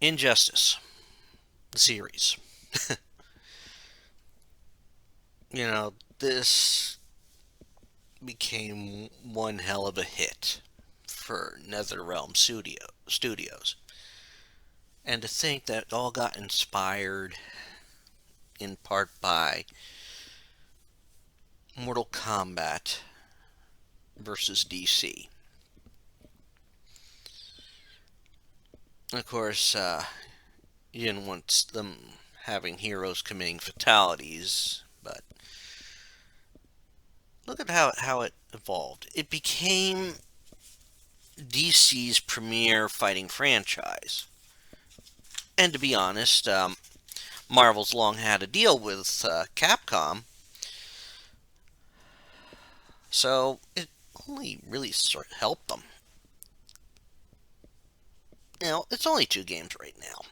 Injustice, the series. This became one hell of a hit for NetherRealm Studios. And to think that it all got inspired in part by Mortal Kombat versus DC. Of course, you didn't want them having heroes committing fatalities, but look at how it evolved. It became DC's premier fighting franchise. And to be honest, Marvel's long had a deal with Capcom, so it only really sort of helped them. It's only 2 games right now.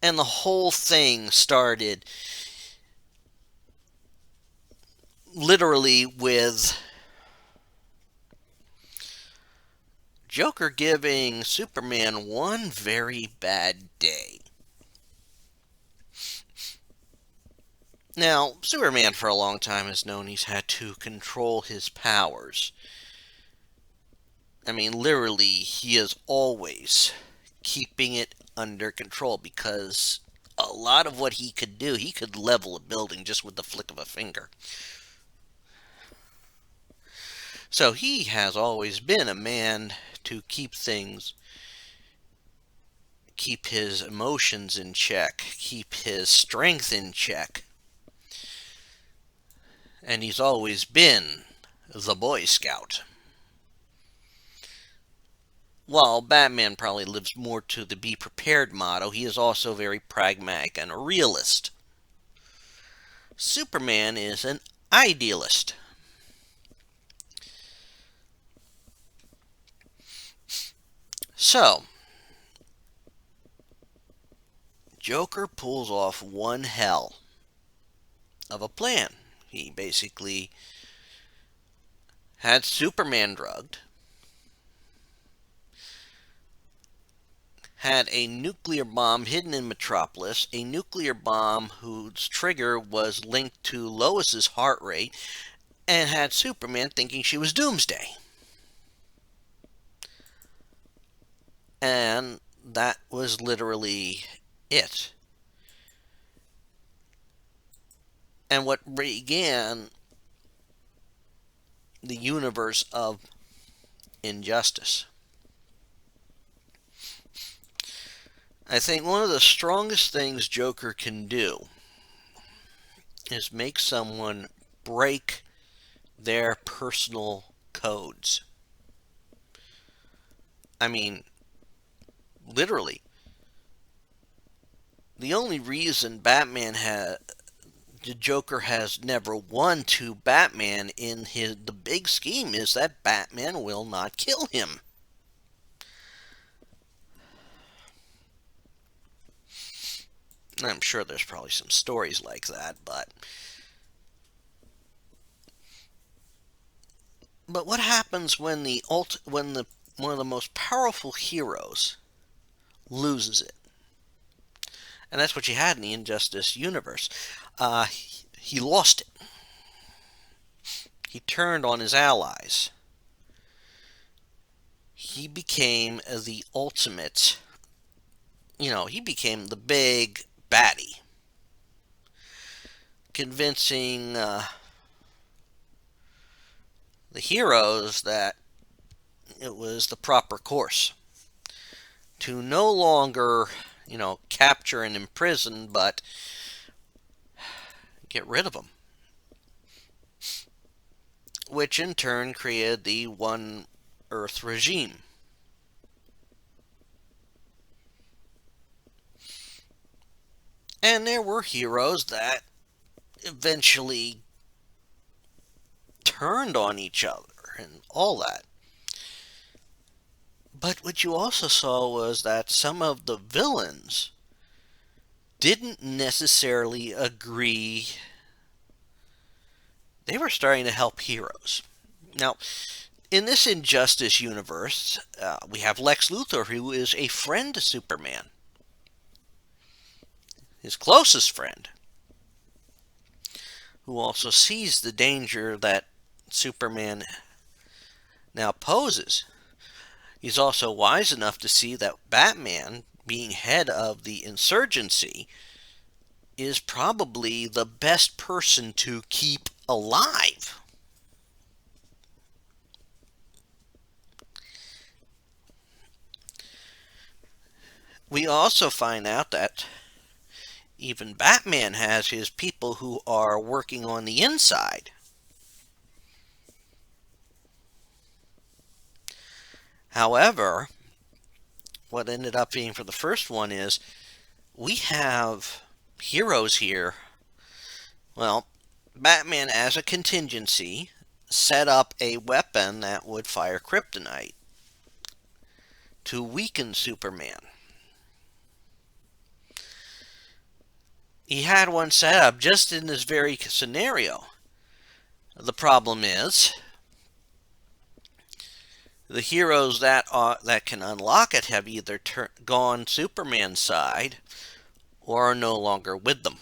And the whole thing started literally with Joker giving Superman one very bad day. Now, Superman for a long time has known he's had to control his powers. I mean, literally, he is always keeping it under control because a lot of what he could do, he could level a building just with the flick of a finger. So he has always been a man to keep his emotions in check, keep his strength in check. And he's always been the Boy Scout. While Batman probably lives more to the be prepared motto, he is also very pragmatic and a realist. Superman is an idealist. So, Joker pulls off one hell of a plan. He basically had Superman drugged, had a nuclear bomb hidden in Metropolis, a nuclear bomb whose trigger was linked to Lois's heart rate, and had Superman thinking she was Doomsday. And that was literally it. And what began the universe of Injustice. I think one of the strongest things Joker can do is make someone break their personal codes. I mean, literally. The only reason the Joker has never won to Batman in the big scheme is that Batman will not kill him. I'm sure there's probably some stories like that, but what happens when one of the most powerful heroes loses it? And that's what you had in the Injustice universe. He lost it. He turned on his allies. He became the ultimate, he became the big baddie. Convincing the heroes that it was the proper course to no longer, capture and imprison, but get rid of them. Which in turn created the One Earth regime. And there were heroes that eventually turned on each other and all that. But what you also saw was that some of the villains didn't necessarily agree. They were starting to help heroes. Now, In this Injustice universe, we have Lex Luthor, who is a friend to Superman, his closest friend, who also sees the danger that Superman now poses. He's also wise enough to see that Batman, being head of the insurgency, is probably the best person to keep alive. We also find out that even Batman has his people who are working on the inside. However, what ended up being for the first one is we have heroes here. Well, Batman, as a contingency, set up a weapon that would fire kryptonite to weaken Superman. He had one set up just in this very scenario. The problem is, the heroes that can unlock it have either gone Superman's side or are no longer with them.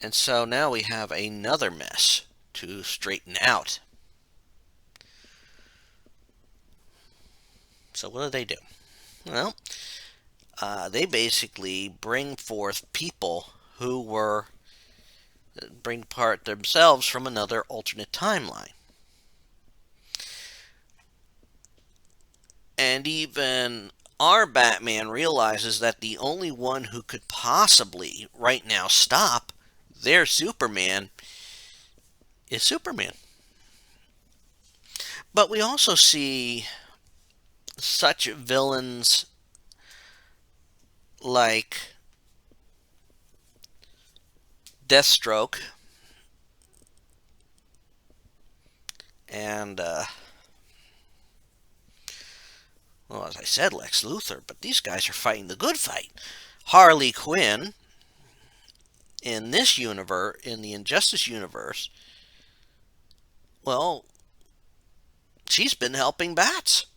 And so now we have another mess to straighten out. So what do? Well, they basically bring forth people who bring part themselves from another alternate timeline. And even our Batman realizes that the only one who could possibly right now stop their Superman is Superman. But we also see such villains like Deathstroke and, well, as I said, Lex Luthor, but these guys are fighting the good fight. Harley Quinn, in this universe, in the Injustice universe, well, she's been helping Bats.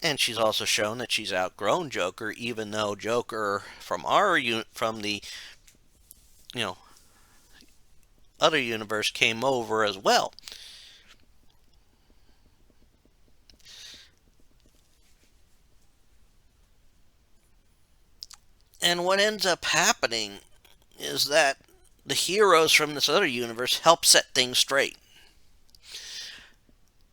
And she's also shown that she's outgrown Joker, even though Joker from the other universe came over as well. And what ends up happening is that the heroes from this other universe help set things straight.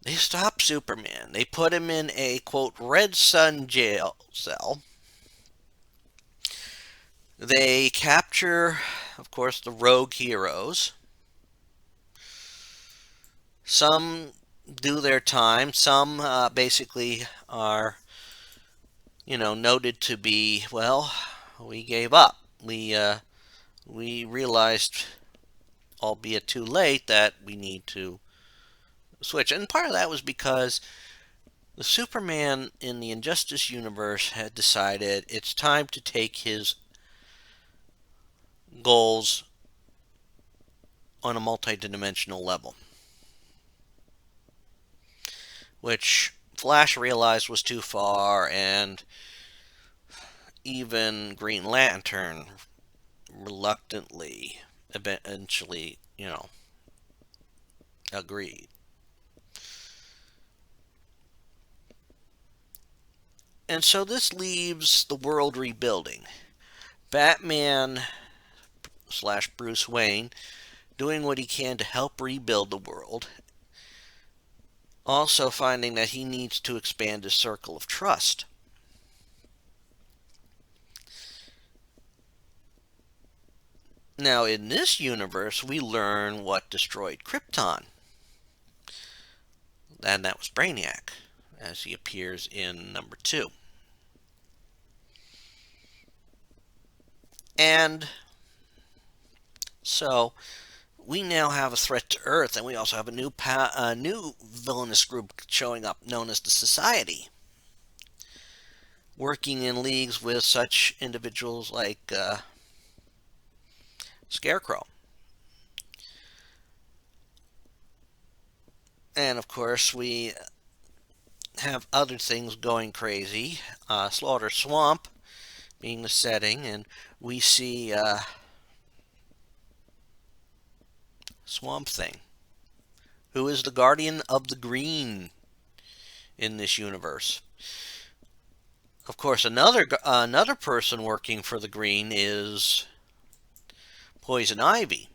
They stop Superman. They put him in a, quote, red sun jail cell. They capture, of course, the rogue heroes. Some do their time. Some basically are, noted to be, well, we gave up. We realized, albeit too late, that we need to switch. And part of that was because the Superman in the Injustice universe had decided it's time to take his goals on a multi-dimensional level, which Flash realized was too far, and even Green Lantern reluctantly eventually, agreed. And so this leaves the world rebuilding. Batman / Bruce Wayne doing what he can to help rebuild the world. Also finding that he needs to expand his circle of trust. Now, in this universe, we learn what destroyed Krypton. And that was Brainiac, as he appears in number 2. And so we now have a threat to Earth, and we also have a new villainous group showing up known as the Society, working in leagues with such individuals like Scarecrow. And of course, we have other things going crazy. Slaughter Swamp being the setting, and we see Swamp Thing, who is the guardian of the green in this universe. Of course, another person working for the green is Poison Ivy.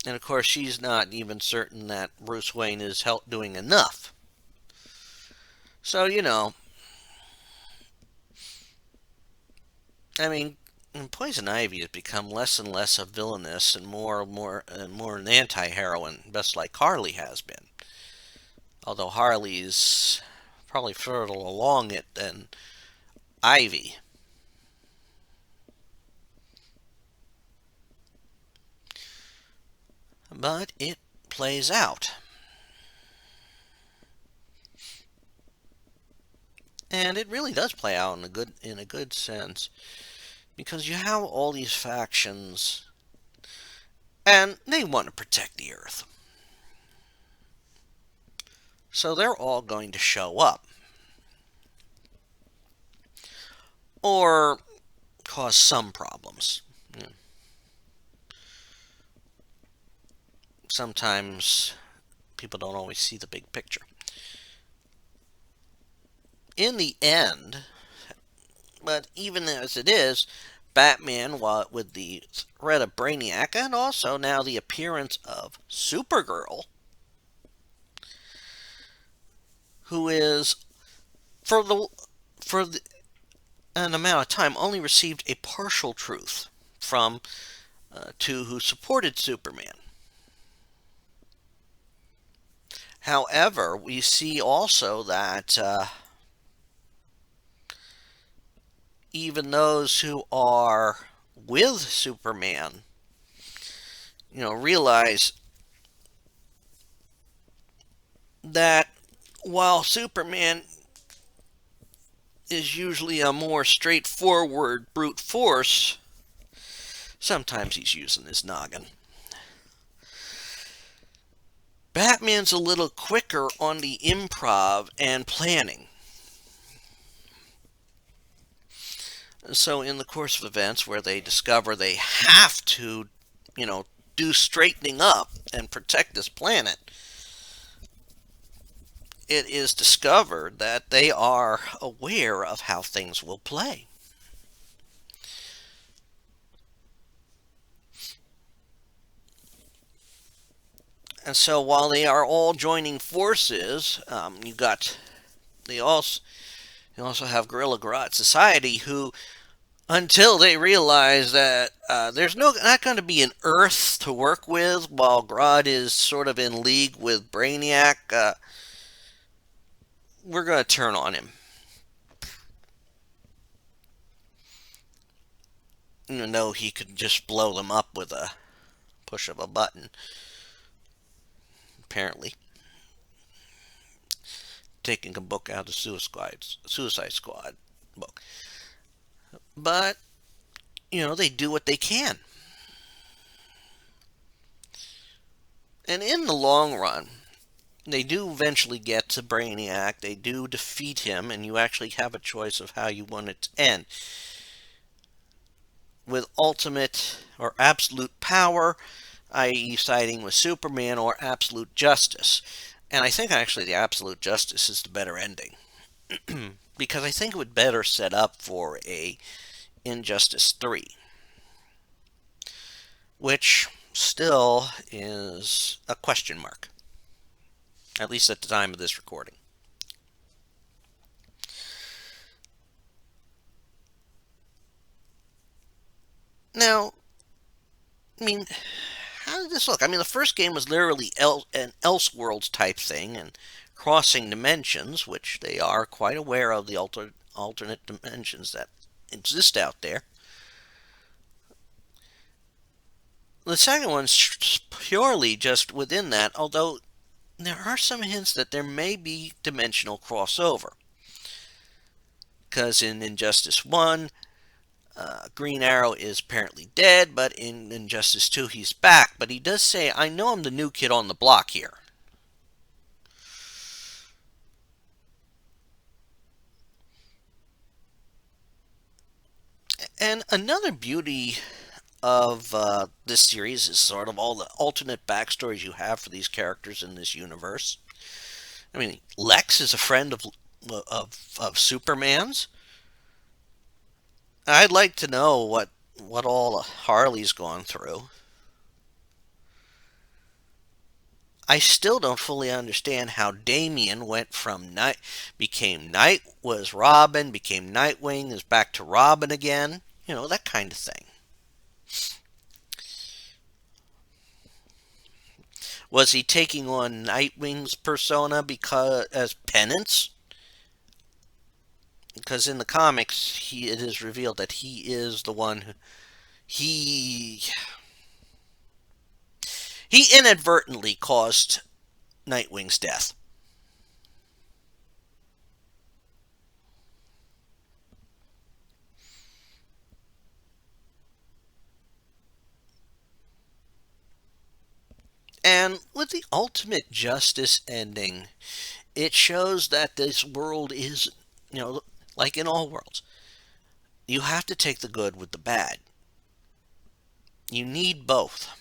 And of course, she's not even certain that Bruce Wayne is doing enough. So, I mean, Poison Ivy has become less and less a villainess and more an anti-heroine, just like Harley has been. Although Harley's probably further along it than Ivy. But it plays out. And it really does play out in a good sense, because you have all these factions and they want to protect the Earth. So they're all going to show up. Or cause some problems. Sometimes people don't always see the big picture. In the end, but even as it is, Batman, with the threat of Brainiac, and also now the appearance of Supergirl, who is, for an amount of time, only received a partial truth from two who supported Superman. However, we see also that even those who are with Superman, realize that while Superman is usually a more straightforward brute force, sometimes he's using his noggin. Batman's a little quicker on the improv and planning. So in the course of events where they discover they have to, do straightening up and protect this planet, it is discovered that they are aware of how things will play. And so while they are all joining forces, they also have Guerrilla Grodd Society, who, until they realize that there's not going to be an Earth to work with while Grodd is sort of in league with Brainiac, we're going to turn on him. Even though he could just blow them up with a push of a button, apparently. Taking a book out of the Suicide Squad book. But, they do what they can. And in the long run, they do eventually get to Brainiac. They do defeat him, and you actually have a choice of how you want it to end. With ultimate or absolute power, i.e. siding with Superman, or absolute justice. And I think actually the absolute justice is the better ending. Because I think it would better set up for a Injustice 3. Which still is a question mark. At least at the time of this recording. Now, how did this look? The first game was literally an Elseworlds type thing, and crossing dimensions, which they are quite aware of the alternate dimensions that exist out there. The second one's purely just within that, although there are some hints that there may be dimensional crossover. Because in Injustice 1, Green Arrow is apparently dead, but in Injustice 2 he's back. But he does say, I know I'm the new kid on the block here. And another beauty of this series is sort of all the alternate backstories you have for these characters in this universe. I mean, Lex is a friend of Superman's. I'd like to know what all Harley's gone through. I still don't fully understand how Damian went from was Robin, became Nightwing, is back to Robin again. You know, that kind of thing. Was he taking on Nightwing's persona because as penance? Because in the comics, it is revealed that he is the one who he he inadvertently caused Nightwing's death. And with the ultimate justice ending, it shows that this world is, like in all worlds, you have to take the good with the bad. You need both.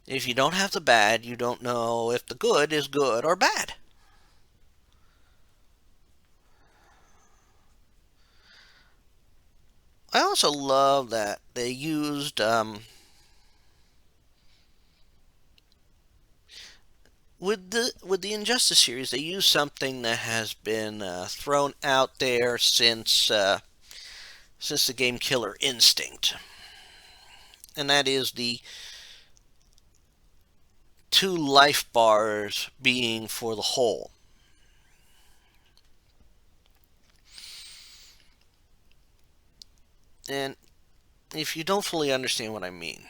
If you don't have the bad, you don't know if the good is good or bad. I also love that they used with the Injustice series, they used something that has been thrown out there since the game Killer Instinct, and that is the two life bars being for the whole. And if you don't fully understand what I mean,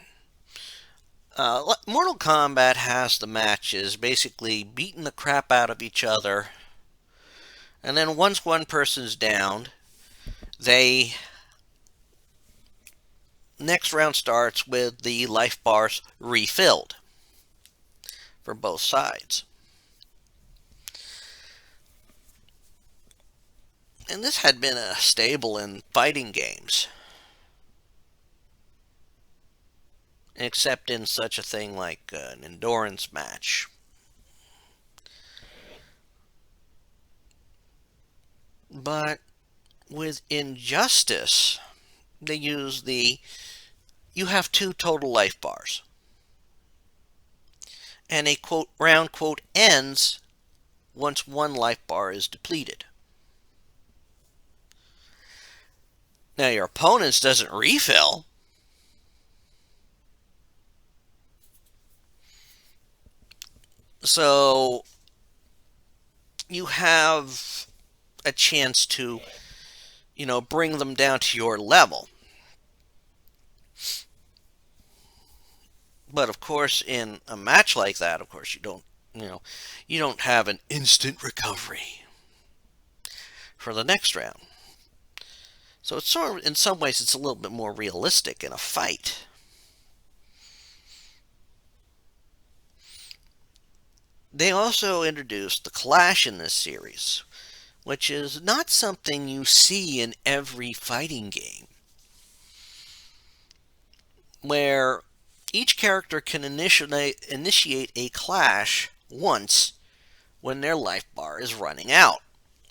Mortal Kombat has the matches basically beating the crap out of each other, and then once one person's downed, they next round starts with the life bars refilled for both sides. And this had been a staple in fighting games, except in such a thing like an endurance match. But with Injustice, they use you have two total life bars. And a quote round quote ends once one life bar is depleted. Now your opponent's doesn't refill. So you have a chance to, bring them down to your level. But of course, in a match like that, of course, you don't have an instant recovery for the next round. So it's sort of, in some ways, it's a little bit more realistic in a fight. They also introduced the Clash in this series, which is not something you see in every fighting game, where each character can initiate a clash once when their life bar is running out,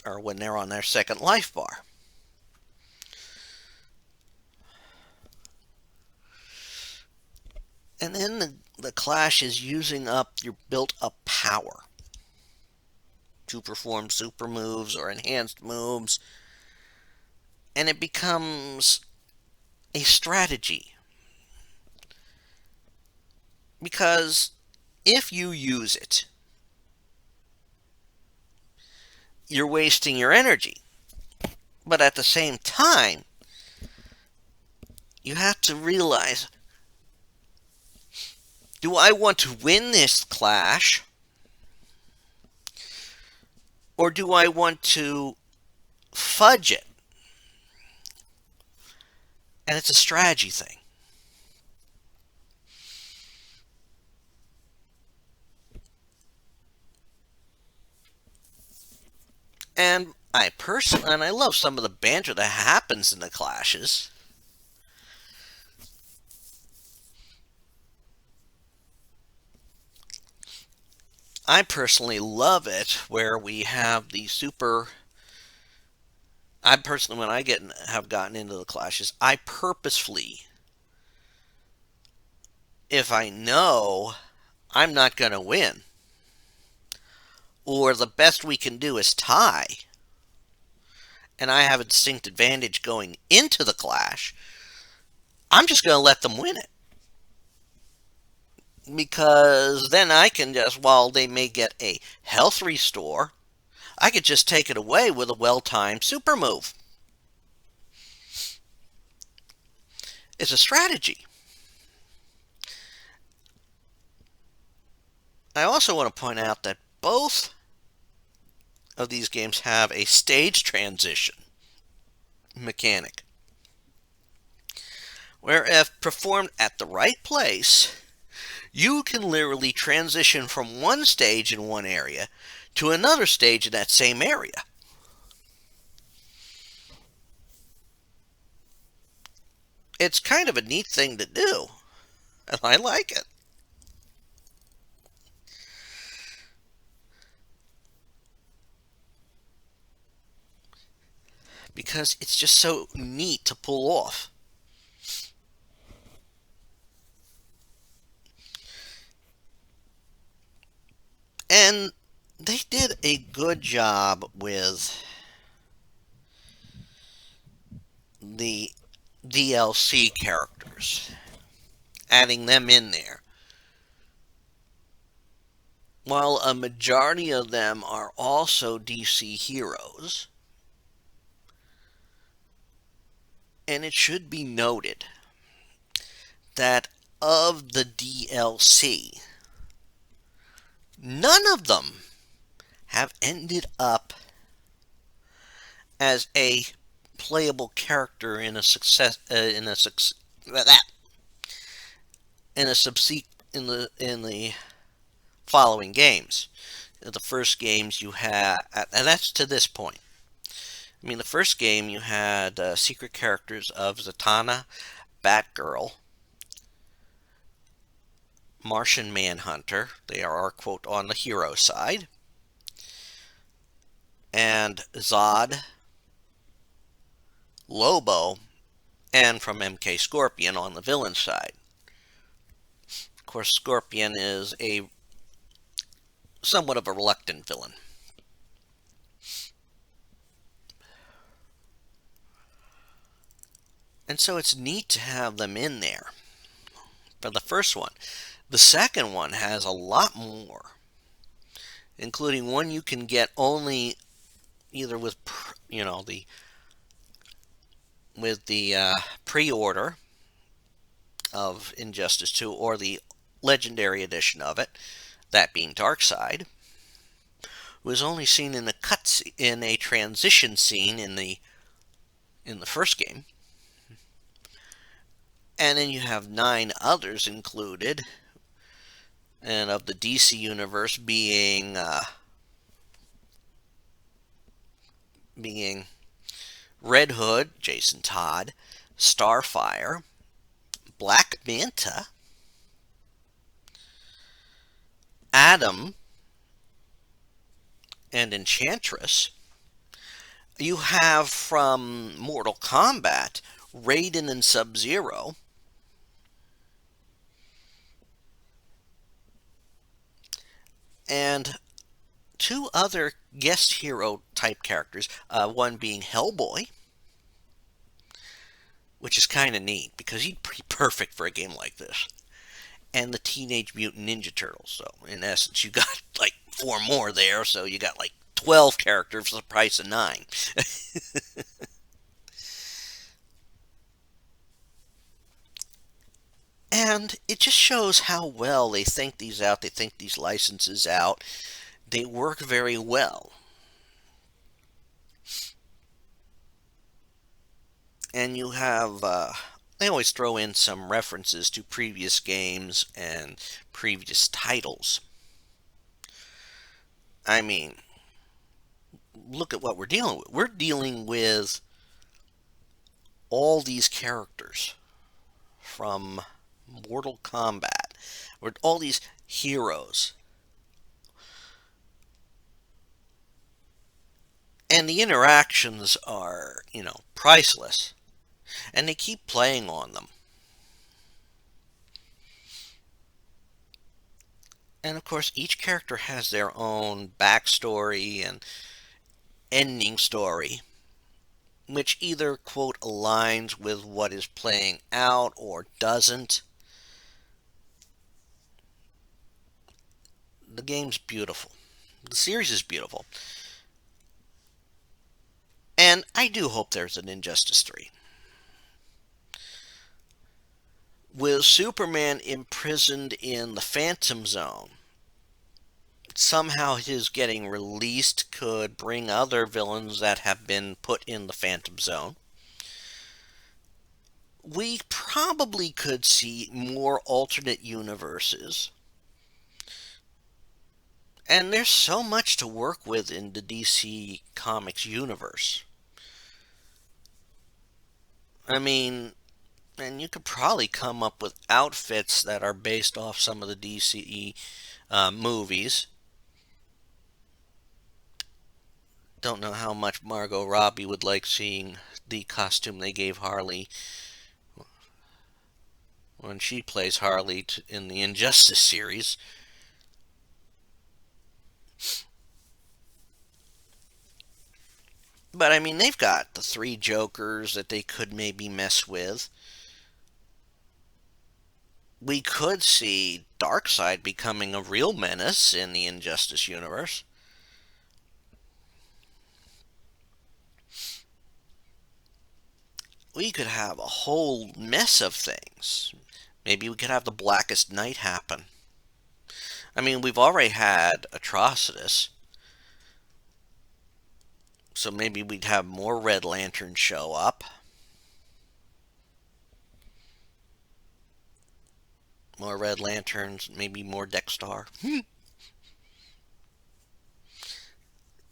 or when they're on their second life bar. And then the clash is using up your built up power to perform super moves or enhanced moves, and it becomes a strategy. Because if you use it, you're wasting your energy. But at the same time, you have to realize, do I want to win this clash? Or do I want to fudge it? And it's a strategy thing. And I love some of the banter that happens in the clashes. I personally love it where we have the super. I personally, when I have gotten into the clashes, I purposefully, if I know I'm not going to win, or the best we can do is tie, and I have a distinct advantage going into the clash, I'm just going to let them win it. Because then I can just, while they may get a health restore, I could just take it away with a well-timed super move. It's a strategy. I also want to point out that both of these games have a stage transition mechanic, where if performed at the right place, you can literally transition from one stage in one area to another stage in that same area. It's kind of a neat thing to do, and I like it. Because it's just so neat to pull off. And they did a good job with the DLC characters, adding them in there. While a majority of them are also DC heroes, and it should be noted that of the DLC, none of them have ended up as a playable character in a success in a in a subsequent in the following games. The first games you had, and that's to this point. I mean, the first game you had secret characters of Zatanna, Batgirl, Martian Manhunter. They are our quote on the hero side, and Zod, Lobo, and from MK Scorpion on the villain side. Of course, Scorpion is a somewhat of a reluctant villain. And so it's neat to have them in there for the first one. The second one has a lot more, including one you can get only either with the pre-order of Injustice 2 or the legendary edition of it, that being Darkseid, was only seen in a transition scene in the first game. And then you have 9 others included, and of the DC universe being Red Hood, Jason Todd, Starfire, Black Manta, Atom, and Enchantress. You have from Mortal Kombat Raiden and Sub-Zero, and 2 other guest hero type characters, one being Hellboy, which is kind of neat because he's pretty perfect for a game like this, and the Teenage Mutant Ninja Turtles. So, in essence, you got like 4 more there, so you got like 12 characters for the price of 9. And it just shows how well they think these out, they think these licenses out. They work very well. And you have they always throw in some references to previous games and previous titles. I mean, look at what we're dealing with. We're dealing with all these characters from Mortal Kombat, with all these heroes. And the interactions are, priceless. And they keep playing on them. And of course, each character has their own backstory and ending story, which either, quote, aligns with what is playing out or doesn't. The game's beautiful. The series is beautiful. And I do hope there's an Injustice 3. With Superman imprisoned in the Phantom Zone, somehow his getting released could bring other villains that have been put in the Phantom Zone. We probably could see more alternate universes. And there's so much to work with in the DC Comics universe. I mean, and you could probably come up with outfits that are based off some of the DC movies. Don't know how much Margot Robbie would like seeing the costume they gave Harley when she plays Harley in the Injustice series. But I mean, they've got the three Jokers that they could maybe mess with. We could see Darkseid becoming a real menace in the Injustice universe. We could have a whole mess of things. Maybe we could have the Blackest Night happen. I mean, we've already had Atrocitus. So maybe we'd have more Red Lanterns show up. More Red Lanterns, maybe more Dexter.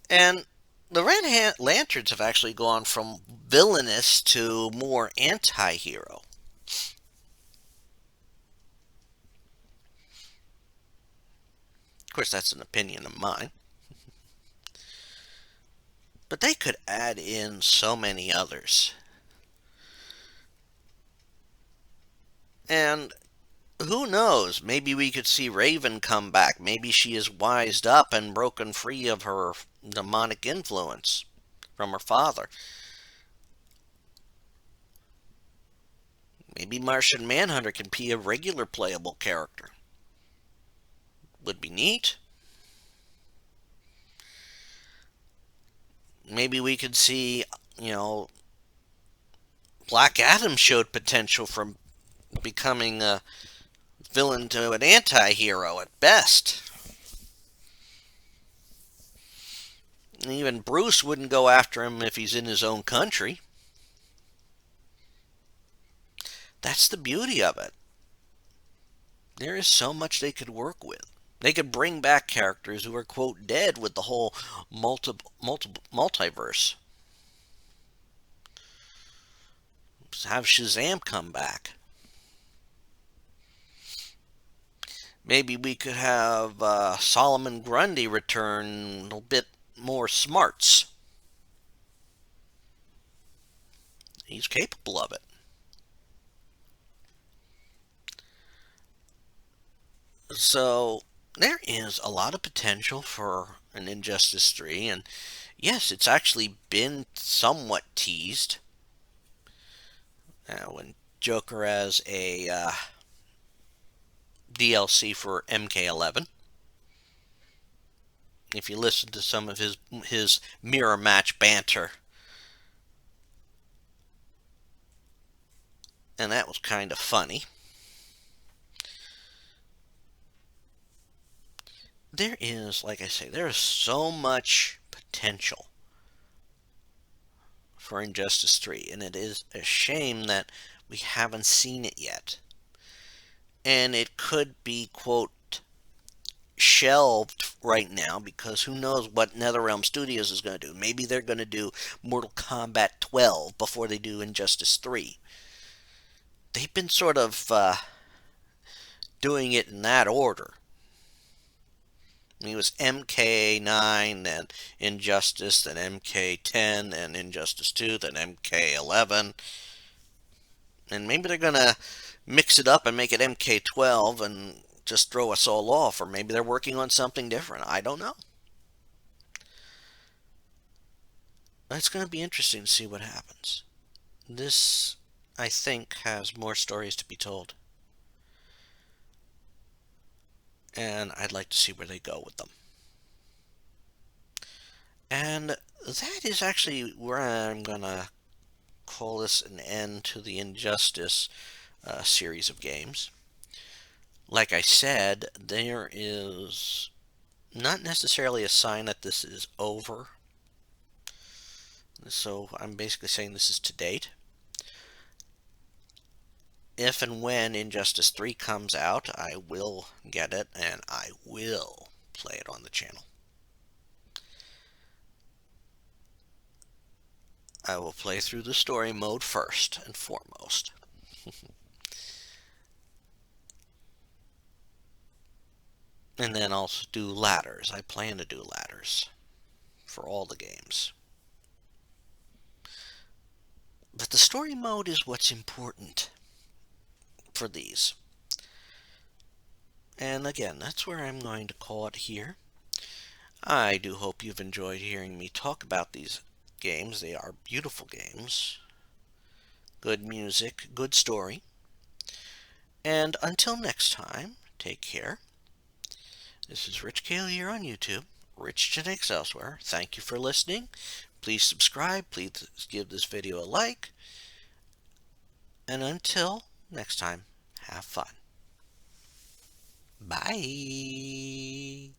And the Red Lanterns have actually gone from villainous to more anti-hero. Of course, that's an opinion of mine. But they could add in so many others. And who knows? Maybe we could see Raven come back. Maybe she is wised up and broken free of her demonic influence from her father. Maybe Martian Manhunter can be a regular playable character. Would be neat. Maybe we could see, Black Adam showed potential from becoming a villain to an anti-hero at best. Even Bruce wouldn't go after him if he's in his own country. That's the beauty of it. There is so much they could work with. They could bring back characters who are, quote, dead with the whole multiverse. Have Shazam come back. Maybe we could have Solomon Grundy return a little bit more smarts. He's capable of it. So there is a lot of potential for an Injustice 3, and yes, it's actually been somewhat teased. When Joker as a DLC for MK11. If you listen to some of his mirror match banter, and that was kind of funny. There is, like I say, there is so much potential for Injustice 3, and it is a shame that We haven't seen it yet. And it could be, quote, shelved right now because who knows what NetherRealm Studios is going to do. Maybe they're going to do Mortal Kombat 12 before they do Injustice 3. They've been sort of doing it in that order. I mean, it was MK9, then Injustice, then MK10, then Injustice 2, then MK11. And maybe they're going to mix it up and make it MK12 and just throw us all off. Or maybe they're working on something different. I don't know. It's going to be interesting to see what happens. This, I think, has more stories to be told. And I'd like to see where they go with them. And that is actually where I'm going to call this an end to the Injustice series of games. Like I said, there is not necessarily a sign that this is over. So I'm basically saying this is to date. If and when Injustice 3 comes out, I will get it and I will play it on the channel. I will play through the story mode first and foremost. And then I'll do ladders. I plan to do ladders for all the games. But the story mode is what's important for these. And again, that's where I'm going to call it here. I do hope you've enjoyed hearing me talk about these games. They are beautiful games. Good music, good story. And until next time, take care. This is Rich Kale here on YouTube, Rich Genetics elsewhere. Thank you for listening. Please subscribe. Please give this video a like. And until next time, have fun. Bye.